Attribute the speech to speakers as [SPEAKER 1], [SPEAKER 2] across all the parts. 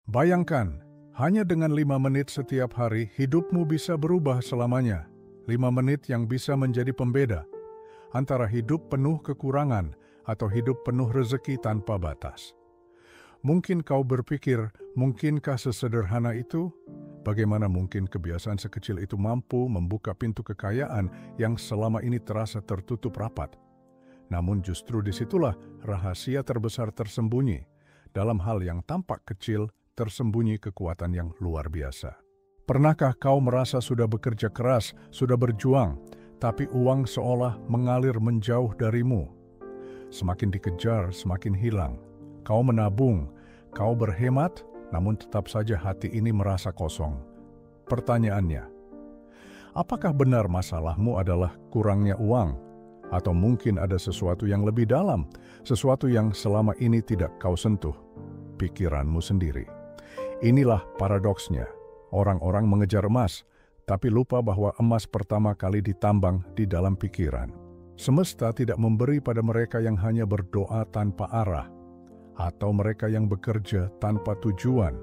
[SPEAKER 1] Bayangkan, hanya dengan 5 menit setiap hari, hidupmu bisa berubah selamanya. 5 menit yang bisa menjadi pembeda antara hidup penuh kekurangan atau hidup penuh rezeki tanpa batas. Mungkin kau berpikir, mungkinkah sesederhana itu? Bagaimana mungkin kebiasaan sekecil itu mampu membuka pintu kekayaan yang selama ini terasa tertutup rapat? Namun justru disitulah rahasia terbesar tersembunyi. Dalam hal yang tampak kecil, tersembunyi kekuatan yang luar biasa. Pernahkah kau merasa sudah bekerja keras, sudah berjuang, tapi uang seolah mengalir menjauh darimu? Semakin dikejar, semakin hilang. Kau menabung, kau berhemat, namun tetap saja hati ini merasa kosong. Pertanyaannya, apakah benar masalahmu adalah kurangnya uang? Atau mungkin ada sesuatu yang lebih dalam, sesuatu yang selama ini tidak kau sentuh, pikiranmu sendiri. Inilah paradoksnya, orang-orang mengejar emas, tapi lupa bahwa emas pertama kali ditambang di dalam pikiran. Semesta tidak memberi pada mereka yang hanya berdoa tanpa arah, atau mereka yang bekerja tanpa tujuan.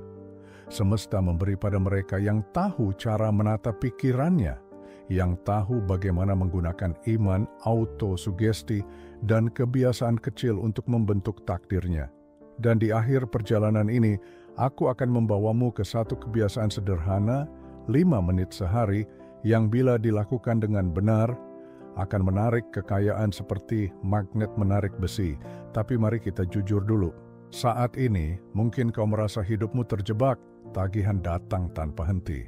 [SPEAKER 1] Semesta memberi pada mereka yang tahu cara menata pikirannya, yang tahu bagaimana menggunakan iman, autosugesti, dan kebiasaan kecil untuk membentuk takdirnya. Dan di akhir perjalanan ini, aku akan membawamu ke satu kebiasaan sederhana, 5 menit sehari, yang bila dilakukan dengan benar, akan menarik kekayaan seperti magnet menarik besi. Tapi mari kita jujur dulu. Saat ini, mungkin kau merasa hidupmu terjebak, tagihan datang tanpa henti.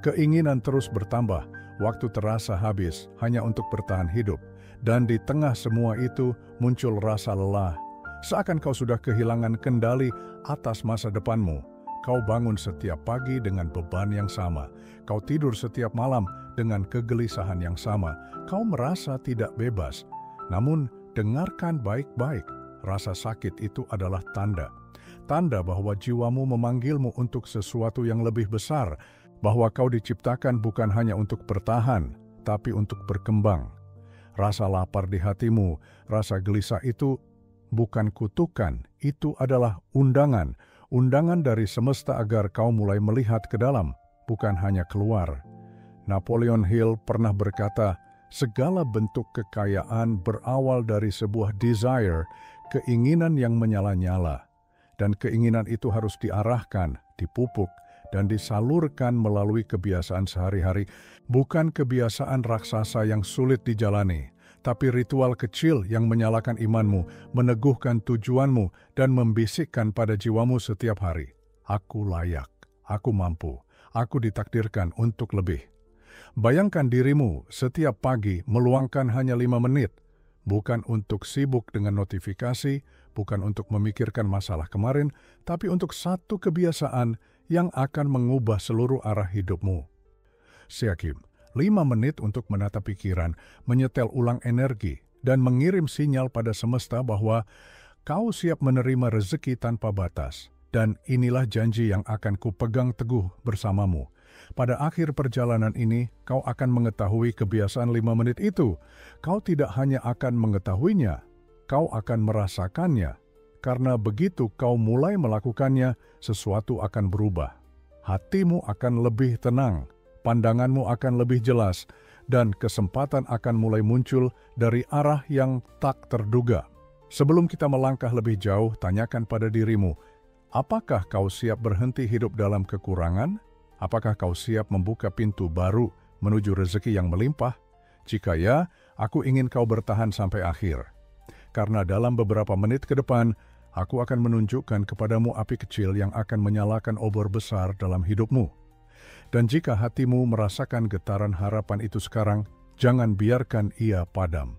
[SPEAKER 1] Keinginan terus bertambah, waktu terasa habis hanya untuk bertahan hidup. Dan di tengah semua itu muncul rasa lelah. Seakan kau sudah kehilangan kendali atas masa depanmu. Kau bangun setiap pagi dengan beban yang sama. Kau tidur setiap malam dengan kegelisahan yang sama. Kau merasa tidak bebas. Namun, dengarkan baik-baik. Rasa sakit itu adalah tanda. Tanda bahwa jiwamu memanggilmu untuk sesuatu yang lebih besar. Bahwa kau diciptakan bukan hanya untuk bertahan, tapi untuk berkembang. Rasa lapar di hatimu, rasa gelisah itu bukan kutukan, itu adalah undangan. Undangan dari semesta agar kau mulai melihat ke dalam, bukan hanya keluar. Napoleon Hill pernah berkata, segala bentuk kekayaan berawal dari sebuah desire, keinginan yang menyala-nyala. Dan keinginan itu harus diarahkan, dipupuk, dan disalurkan melalui kebiasaan sehari-hari. Bukan kebiasaan raksasa yang sulit dijalani, tapi ritual kecil yang menyalakan imanmu, meneguhkan tujuanmu, dan membisikkan pada jiwamu setiap hari. Aku layak, aku mampu, aku ditakdirkan untuk lebih. Bayangkan dirimu setiap pagi meluangkan hanya 5 menit, bukan untuk sibuk dengan notifikasi, bukan untuk memikirkan masalah kemarin, tapi untuk satu kebiasaan yang akan mengubah seluruh arah hidupmu. Siakim, 5 menit untuk menata pikiran, menyetel ulang energi, dan mengirim sinyal pada semesta bahwa kau siap menerima rezeki tanpa batas. Dan inilah janji yang akan kupegang teguh bersamamu. Pada akhir perjalanan ini, kau akan mengetahui kebiasaan 5 menit itu. Kau tidak hanya akan mengetahuinya, kau akan merasakannya. Karena begitu kau mulai melakukannya, sesuatu akan berubah. Hatimu akan lebih tenang, pandanganmu akan lebih jelas, dan kesempatan akan mulai muncul dari arah yang tak terduga. Sebelum kita melangkah lebih jauh, tanyakan pada dirimu, apakah kau siap berhenti hidup dalam kekurangan? Apakah kau siap membuka pintu baru menuju rezeki yang melimpah? Jika ya, aku ingin kau bertahan sampai akhir. Karena dalam beberapa menit ke depan, aku akan menunjukkan kepadamu api kecil yang akan menyalakan obor besar dalam hidupmu. Dan jika hatimu merasakan getaran harapan itu sekarang, jangan biarkan ia padam.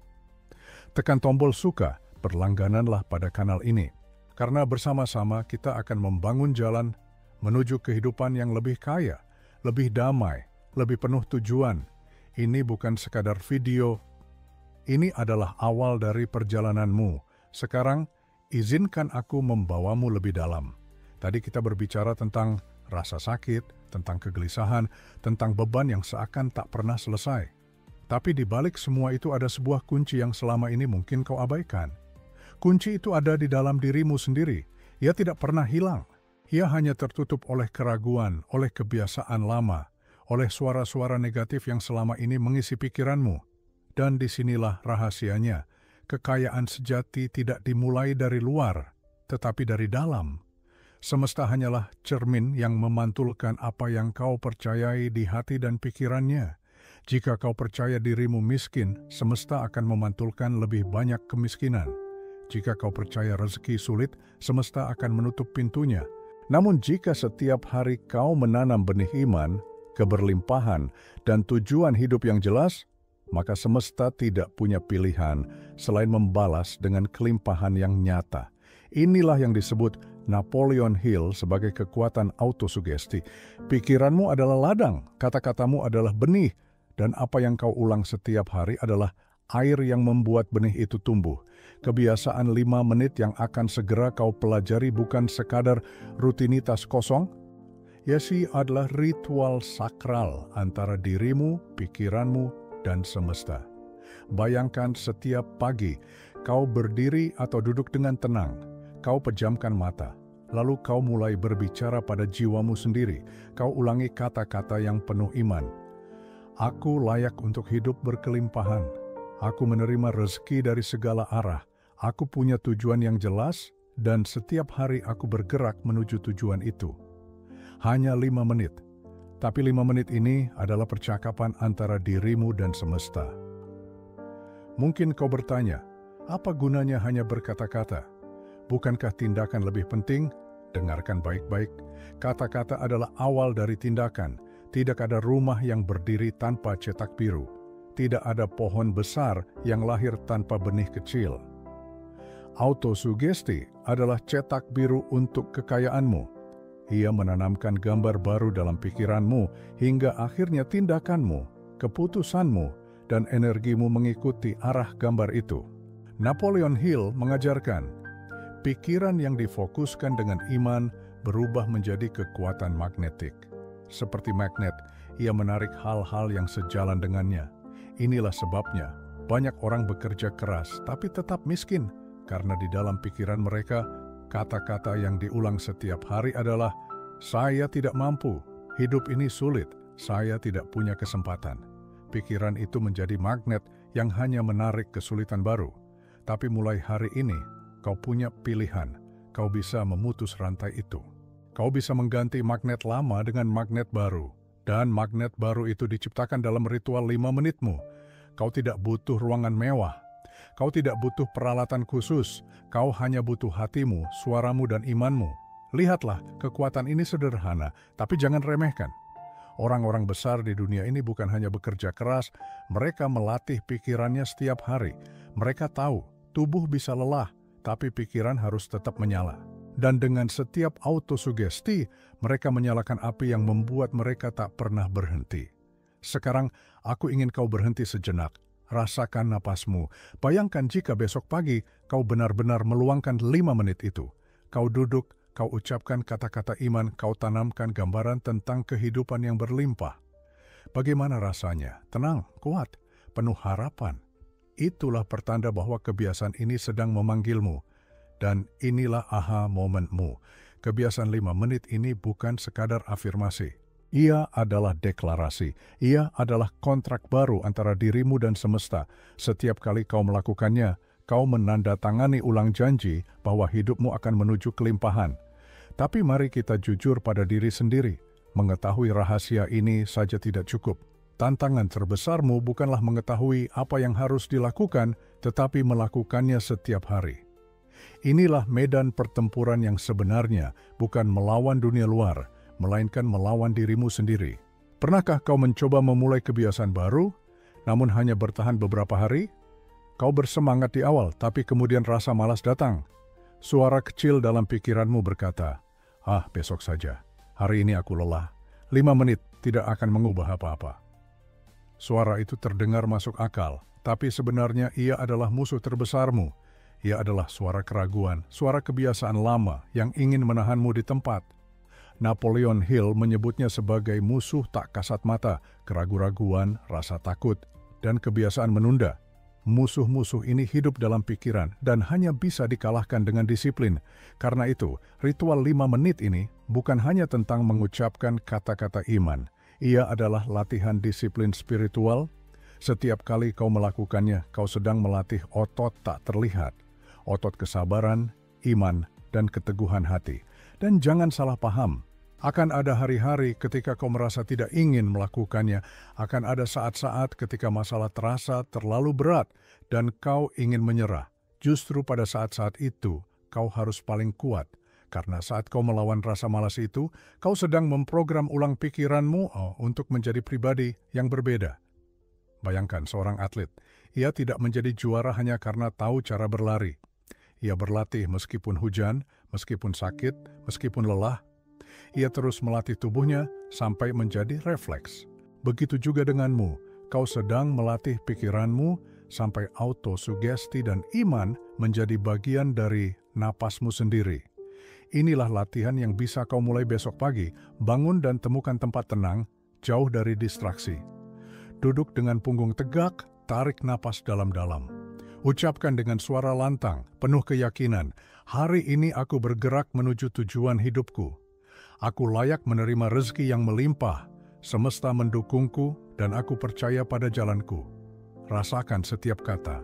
[SPEAKER 1] Tekan tombol suka, berlanggananlah pada kanal ini. Karena bersama-sama kita akan membangun jalan menuju kehidupan yang lebih kaya, lebih damai, lebih penuh tujuan. Ini bukan sekadar video, ini adalah awal dari perjalananmu. Sekarang, izinkan aku membawamu lebih dalam. Tadi kita berbicara tentang rasa sakit, tentang kegelisahan, tentang beban yang seakan tak pernah selesai. Tapi di balik semua itu ada sebuah kunci yang selama ini mungkin kau abaikan. Kunci itu ada di dalam dirimu sendiri. Ia tidak pernah hilang. Ia hanya tertutup oleh keraguan, oleh kebiasaan lama, oleh suara-suara negatif yang selama ini mengisi pikiranmu. Dan disinilah rahasianya, kekayaan sejati tidak dimulai dari luar, tetapi dari dalam. Semesta hanyalah cermin yang memantulkan apa yang kau percayai di hati dan pikirannya. Jika kau percaya dirimu miskin, semesta akan memantulkan lebih banyak kemiskinan. Jika kau percaya rezeki sulit, semesta akan menutup pintunya. Namun jika setiap hari kau menanam benih iman, keberlimpahan, dan tujuan hidup yang jelas, maka semesta tidak punya pilihan selain membalas dengan kelimpahan yang nyata. Inilah yang disebut Napoleon Hill sebagai kekuatan autosugesti. Pikiranmu adalah ladang, kata-katamu adalah benih, dan apa yang kau ulang setiap hari adalah air yang membuat benih itu tumbuh. Kebiasaan 5 menit yang akan segera kau pelajari bukan sekadar rutinitas kosong. Yesi adalah ritual sakral antara dirimu, pikiranmu, dan semesta. Bayangkan setiap pagi, kau berdiri atau duduk dengan tenang. Kau pejamkan mata, lalu kau mulai berbicara pada jiwamu sendiri. Kau ulangi kata-kata yang penuh iman. Aku layak untuk hidup berkelimpahan. Aku menerima rezeki dari segala arah. Aku punya tujuan yang jelas, dan setiap hari aku bergerak menuju tujuan itu. Hanya 5 menit. Tapi 5 menit ini adalah percakapan antara dirimu dan semesta. Mungkin kau bertanya, apa gunanya hanya berkata-kata? Bukankah tindakan lebih penting? Dengarkan baik-baik. Kata-kata adalah awal dari tindakan. Tidak ada rumah yang berdiri tanpa cetak biru. Tidak ada pohon besar yang lahir tanpa benih kecil. Autosugesti adalah cetak biru untuk kekayaanmu. Ia menanamkan gambar baru dalam pikiranmu hingga akhirnya tindakanmu, keputusanmu, dan energimu mengikuti arah gambar itu. Napoleon Hill mengajarkan, pikiran yang difokuskan dengan iman berubah menjadi kekuatan magnetik. Seperti magnet, ia menarik hal-hal yang sejalan dengannya. Inilah sebabnya banyak orang bekerja keras tapi tetap miskin, karena di dalam pikiran mereka, kata-kata yang diulang setiap hari adalah, saya tidak mampu, hidup ini sulit, saya tidak punya kesempatan. Pikiran itu menjadi magnet yang hanya menarik kesulitan baru. Tapi mulai hari ini, kau punya pilihan. Kau bisa memutus rantai itu. Kau bisa mengganti magnet lama dengan magnet baru. Dan magnet baru itu diciptakan dalam ritual 5 menitmu. Kau tidak butuh ruangan mewah. Kau tidak butuh peralatan khusus. Kau hanya butuh hatimu, suaramu, dan imanmu. Lihatlah, kekuatan ini sederhana, tapi jangan remehkan. Orang-orang besar di dunia ini bukan hanya bekerja keras, mereka melatih pikirannya setiap hari. Mereka tahu, tubuh bisa lelah, tapi pikiran harus tetap menyala. Dan dengan setiap autosugesti, mereka menyalakan api yang membuat mereka tak pernah berhenti. Sekarang, aku ingin kau berhenti sejenak. Rasakan napasmu. Bayangkan jika besok pagi kau benar-benar meluangkan 5 menit itu. Kau duduk, kau ucapkan kata-kata iman, kau tanamkan gambaran tentang kehidupan yang berlimpah. Bagaimana rasanya? Tenang, kuat, penuh harapan. Itulah pertanda bahwa kebiasaan ini sedang memanggilmu. Dan inilah aha momenmu. Kebiasaan 5 menit ini bukan sekadar afirmasi. Ia adalah deklarasi. Ia adalah kontrak baru antara dirimu dan semesta. Setiap kali kau melakukannya, kau menandatangani ulang janji bahwa hidupmu akan menuju kelimpahan. Tapi mari kita jujur pada diri sendiri. Mengetahui rahasia ini saja tidak cukup. Tantangan terbesarmu bukanlah mengetahui apa yang harus dilakukan, tetapi melakukannya setiap hari. Inilah medan pertempuran yang sebenarnya, bukan melawan dunia luar, melainkan melawan dirimu sendiri. Pernahkah kau mencoba memulai kebiasaan baru, namun hanya bertahan beberapa hari? Kau bersemangat di awal, tapi kemudian rasa malas datang. Suara kecil dalam pikiranmu berkata, besok saja, hari ini aku lelah. 5 menit tidak akan mengubah apa-apa. Suara itu terdengar masuk akal, tapi sebenarnya ia adalah musuh terbesarmu. Ia adalah suara keraguan, suara kebiasaan lama yang ingin menahanmu di tempat. Napoleon Hill menyebutnya sebagai musuh tak kasat mata, keraguan-raguan, rasa takut, dan kebiasaan menunda. Musuh-musuh ini hidup dalam pikiran dan hanya bisa dikalahkan dengan disiplin. Karena itu, ritual 5 menit ini bukan hanya tentang mengucapkan kata-kata iman. Ia adalah latihan disiplin spiritual. Setiap kali kau melakukannya, kau sedang melatih otot tak terlihat. Otot kesabaran, iman, dan keteguhan hati. Dan jangan salah paham. Akan ada hari-hari ketika kau merasa tidak ingin melakukannya. Akan ada saat-saat ketika masalah terasa terlalu berat dan kau ingin menyerah. Justru pada saat-saat itu, kau harus paling kuat. Karena saat kau melawan rasa malas itu, kau sedang memprogram ulang pikiranmu untuk menjadi pribadi yang berbeda. Bayangkan seorang atlet. Ia tidak menjadi juara hanya karena tahu cara berlari. Ia berlatih meskipun hujan, meskipun sakit, meskipun lelah. Ia terus melatih tubuhnya sampai menjadi refleks. Begitu juga denganmu, kau sedang melatih pikiranmu sampai autosugesti dan iman menjadi bagian dari napasmu sendiri. Inilah latihan yang bisa kau mulai besok pagi. Bangun dan temukan tempat tenang, jauh dari distraksi. Duduk dengan punggung tegak, tarik napas dalam-dalam. Ucapkan dengan suara lantang, penuh keyakinan, hari ini aku bergerak menuju tujuan hidupku. Aku layak menerima rezeki yang melimpah, semesta mendukungku, dan aku percaya pada jalanku. Rasakan setiap kata.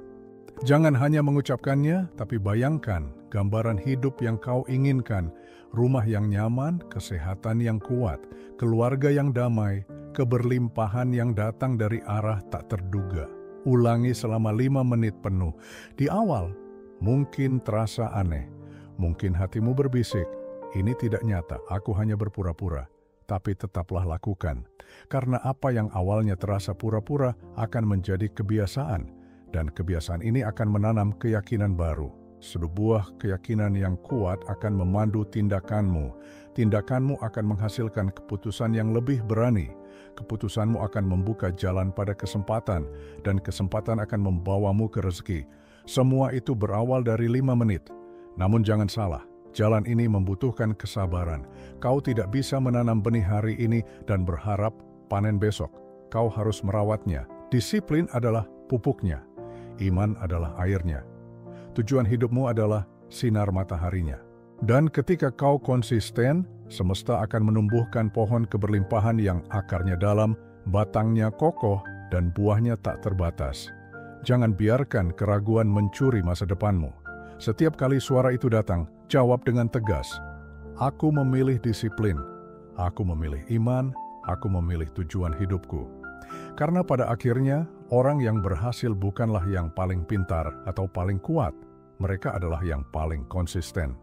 [SPEAKER 1] Jangan hanya mengucapkannya, tapi bayangkan gambaran hidup yang kau inginkan, rumah yang nyaman, kesehatan yang kuat, keluarga yang damai, keberlimpahan yang datang dari arah tak terduga. Ulangi selama 5 menit penuh. Di awal, mungkin terasa aneh. Mungkin hatimu berbisik, ini tidak nyata, aku hanya berpura-pura. Tapi tetaplah lakukan. Karena apa yang awalnya terasa pura-pura akan menjadi kebiasaan. Dan kebiasaan ini akan menanam keyakinan baru. Sebuah keyakinan yang kuat akan memandu tindakanmu. Tindakanmu akan menghasilkan keputusan yang lebih berani. Keputusanmu akan membuka jalan pada kesempatan. Dan kesempatan akan membawamu ke rezeki. Semua itu berawal dari 5 menit. Namun jangan salah. Jalan ini membutuhkan kesabaran. Kau tidak bisa menanam benih hari ini dan berharap panen besok. Kau harus merawatnya. Disiplin adalah pupuknya. Iman adalah airnya. Tujuan hidupmu adalah sinar mataharinya. Dan ketika kau konsisten, semesta akan menumbuhkan pohon keberlimpahan yang akarnya dalam, batangnya kokoh, dan buahnya tak terbatas. Jangan biarkan keraguan mencuri masa depanmu. Setiap kali suara itu datang, jawab dengan tegas. Aku memilih disiplin. Aku memilih iman. Aku memilih tujuan hidupku. Karena pada akhirnya, orang yang berhasil bukanlah yang paling pintar atau paling kuat. Mereka adalah yang paling konsisten.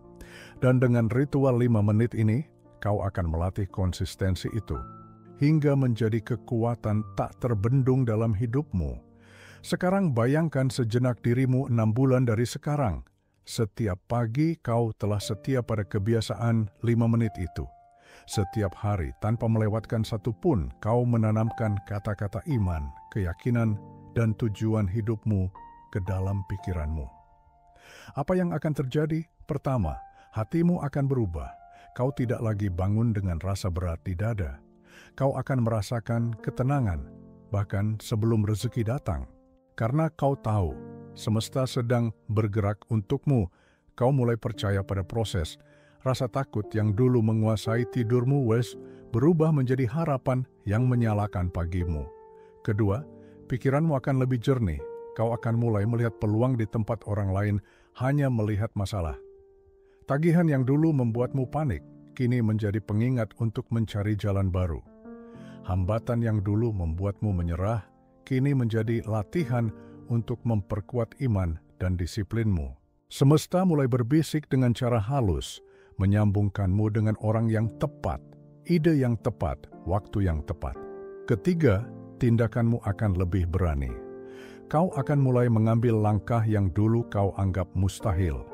[SPEAKER 1] Dan dengan ritual 5 menit ini, kau akan melatih konsistensi itu. Hingga menjadi kekuatan tak terbendung dalam hidupmu. Sekarang bayangkan sejenak dirimu 6 bulan dari sekarang. Setiap pagi kau telah setia pada kebiasaan 5 menit itu. Setiap hari tanpa melewatkan satu pun kau menanamkan kata-kata iman, keyakinan, dan tujuan hidupmu ke dalam pikiranmu. Apa yang akan terjadi? Pertama, hatimu akan berubah. Kau tidak lagi bangun dengan rasa berat di dada. Kau akan merasakan ketenangan, bahkan sebelum rezeki datang. Karena kau tahu, semesta sedang bergerak untukmu. Kau mulai percaya pada proses. Rasa takut yang dulu menguasai tidurmu berubah menjadi harapan yang menyalakan pagimu. Kedua, pikiranmu akan lebih jernih. Kau akan mulai melihat peluang di tempat orang lain hanya melihat masalah. Tagihan yang dulu membuatmu panik, kini menjadi pengingat untuk mencari jalan baru. Hambatan yang dulu membuatmu menyerah, kini menjadi latihan untuk memperkuat iman dan disiplinmu. Semesta mulai berbisik dengan cara halus, menyambungkanmu dengan orang yang tepat, ide yang tepat, waktu yang tepat. Ketiga, tindakanmu akan lebih berani. Kau akan mulai mengambil langkah yang dulu kau anggap mustahil.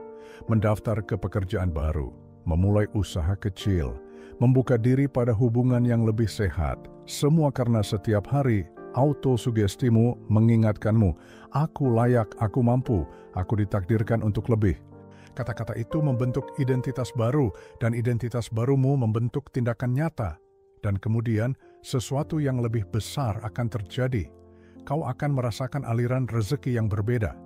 [SPEAKER 1] Mendaftar ke pekerjaan baru, memulai usaha kecil, membuka diri pada hubungan yang lebih sehat. Semua karena setiap hari autosugestimu mengingatkanmu, aku layak, aku mampu, aku ditakdirkan untuk lebih. Kata-kata itu membentuk identitas baru, dan identitas barumu membentuk tindakan nyata. Dan kemudian sesuatu yang lebih besar akan terjadi. kau akan merasakan aliran rezeki yang berbeda.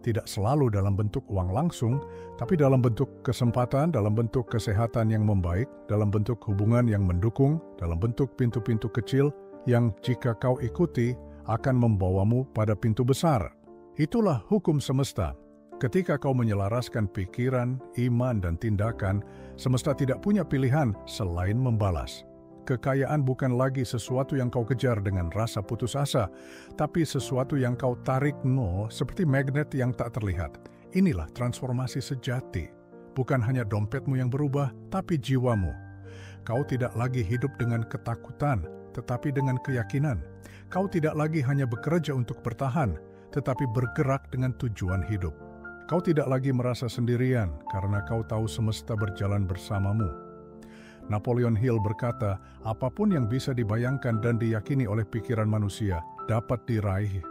[SPEAKER 1] Tidak selalu dalam bentuk uang langsung, tapi dalam bentuk kesempatan, dalam bentuk kesehatan yang membaik, dalam bentuk hubungan yang mendukung, dalam bentuk pintu-pintu kecil yang jika kau ikuti akan membawamu pada pintu besar. Itulah hukum semesta. Ketika kau menyelaraskan pikiran, iman, dan tindakan, semesta tidak punya pilihan selain membalas. Kekayaan bukan lagi sesuatu yang kau kejar dengan rasa putus asa, tapi sesuatu yang kau tarik seperti magnet yang tak terlihat. Inilah transformasi sejati. Bukan hanya dompetmu yang berubah, tapi jiwamu. Kau tidak lagi hidup dengan ketakutan, tetapi dengan keyakinan. Kau tidak lagi hanya bekerja untuk bertahan, tetapi bergerak dengan tujuan hidup. Kau tidak lagi merasa sendirian karena kau tahu semesta berjalan bersamamu. Napoleon Hill berkata, apapun yang bisa dibayangkan dan diyakini oleh pikiran manusia dapat diraih.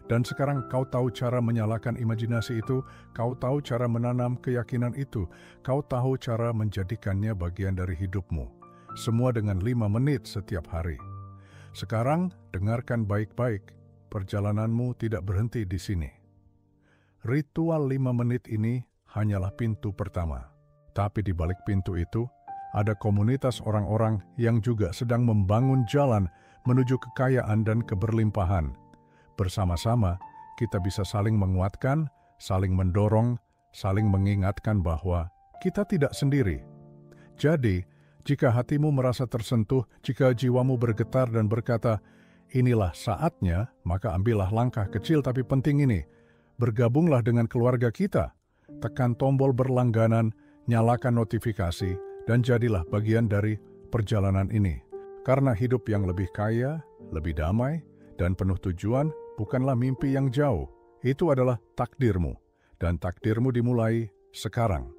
[SPEAKER 1] Dan sekarang kau tahu cara menyalakan imajinasi itu, kau tahu cara menanam keyakinan itu, kau tahu cara menjadikannya bagian dari hidupmu. Semua dengan 5 menit setiap hari. Sekarang, dengarkan baik-baik, perjalananmu tidak berhenti di sini. Ritual 5 menit ini hanyalah pintu pertama. Tapi di balik pintu itu, ada komunitas orang-orang yang juga sedang membangun jalan menuju kekayaan dan keberlimpahan. Bersama-sama, kita bisa saling menguatkan, saling mendorong, saling mengingatkan bahwa kita tidak sendiri. Jadi, jika hatimu merasa tersentuh, jika jiwamu bergetar dan berkata, inilah saatnya, maka ambillah langkah kecil tapi penting ini. Bergabunglah dengan keluarga kita. Tekan tombol berlangganan, nyalakan notifikasi, dan jadilah bagian dari perjalanan ini. Karena hidup yang lebih kaya, lebih damai, dan penuh tujuan bukanlah mimpi yang jauh. Itu adalah takdirmu. Dan takdirmu dimulai sekarang.